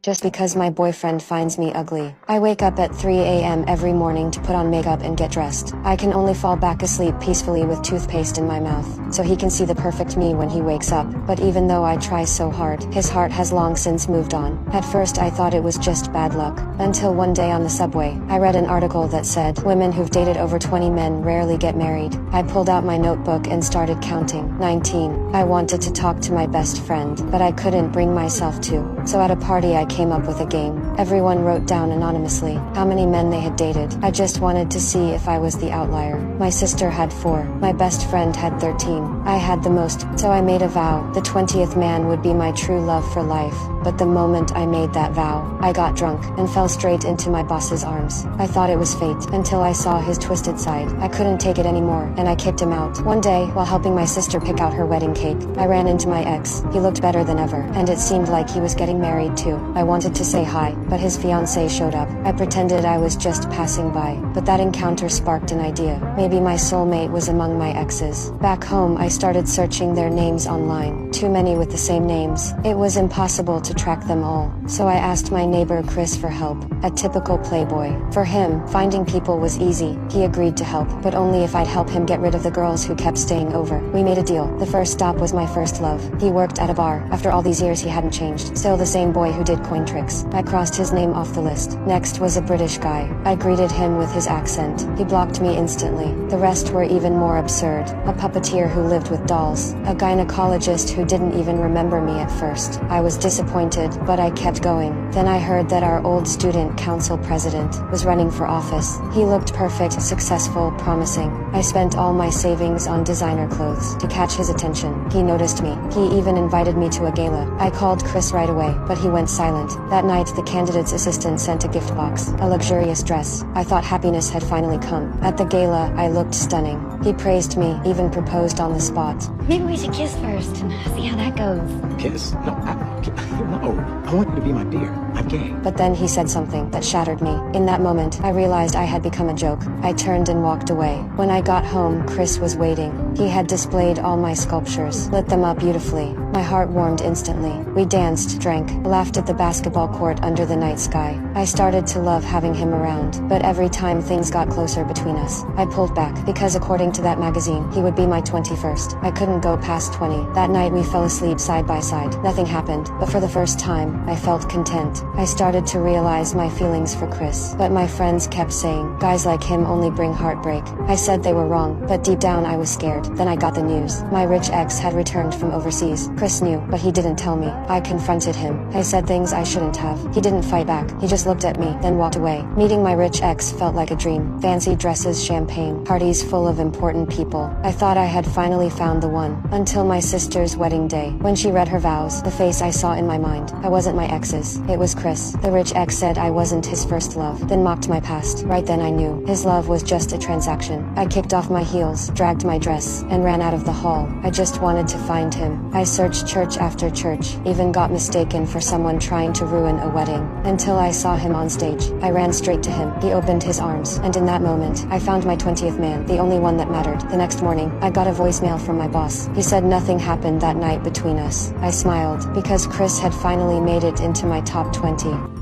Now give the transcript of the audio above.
just because my boyfriend finds me ugly. I wake up at 3 a.m. every morning to put on makeup and get dressed. I can only fall back asleep peacefully with toothpaste in my mouth, so he can see the perfect me when he wakes up. But even though I try so hard, his heart has long since moved on. At first I thought it was just bad luck, until one day on the subway, I read an article that said, women who've dated over 20 men rarely get married. I pulled out my notebook and started counting. 19. I wanted to talk to my best friend, but I couldn't bring myself to. So at a party I came up with a game. Everyone wrote down anonymously how many men they had dated. I just wanted to see if I was the outlier. My sister had 4. My best friend had 13. I had the most, so I made a vow. The 20th man would be my true love for life. But the moment I made that vow, I got drunk and fell straight into my boss's arms. I thought it was fate until I saw his twisted side. I couldn't take it anymore, and I kicked him out. One day, while helping my sister pick out her wedding cake, I ran into my ex. He looked better than ever, and it seemed like he was getting married too. I wanted to say hi, but his fiancée showed up. I pretended I was just passing by, but that encounter sparked an idea. Maybe my soulmate was among my exes. Back home, I started searching their names online. Too many with the same names. It was impossible to track them all, so I asked my neighbor Chris for help, a typical playboy. For him, finding people was easy. He agreed to help, but only if I'd help him get rid of the girls who kept staying over. We made a deal. The first stop was my first love. He worked at a bar. After all these years he hadn't changed. Still the same boy who did coin tricks. I crossed his name off the list. Next was a British guy. I greeted him with his accent. He blocked me instantly. The rest were even more absurd. A puppeteer who lived with dolls. A gynecologist who didn't even remember me at first. I was disappointed, but I kept going. Then I heard that our old student council president was running for office. He looked perfect, successful, promising. I spent all my savings on designer clothes to catch his attention. He noticed me. He even invited me to a gala. I called Chris right away, but he went silent. That night, the candidate's assistant sent a gift box, a luxurious dress. I thought happiness had finally come. At the gala, I looked stunning. He praised me, even proposed on the spot. Maybe we should kiss first and see how that goes. Kiss? No, no. I want you to be my dear. I'm gay. But then he said something that shattered me. In that moment, I realized I had become a joke. I turned and walked away. When I got home, Chris was waiting. He had displayed all my sculptures, lit them up beautifully. My heart warmed instantly. We danced, drank, laughed at the basketball court under the night sky. I started to love having him around, but every time things got closer between us, I pulled back, because according to that magazine, he would be my 21st. I couldn't go past 20. That night we fell asleep side by side. Nothing happened, but for the first time, I felt content. I started to realize my feelings for Chris, but my friends kept saying, guys like him only bring heartbreak. I said they were wrong, but deep down I was scared. Then I got the news. My rich ex had returned from overseas. Chris knew, but he didn't tell me. I confronted him. I said things I shouldn't have. He didn't fight back. He just looked at me, then walked away. Meeting my rich ex felt like a dream. Fancy dresses, champagne, parties full of important people. I thought I had finally found the one, until my sister's wedding day. When she read her vows, the face I saw in my mind, I wasn't my ex's. It was Chris. The rich ex said I wasn't his first love, then mocked my past. Right then I knew. His love was just a transaction. I kicked off my heels, dragged my dress, and ran out of the hall. I just wanted to find him. I searched church after church, even got mistaken for someone trying to ruin a wedding, until I saw him on stage. I ran straight to him. He opened his arms, and in that moment, I found my 20th man, the only one that mattered. The next morning, I got a voicemail from my boss. He said nothing happened that night between us. I smiled, because Chris had finally made it into my top 20.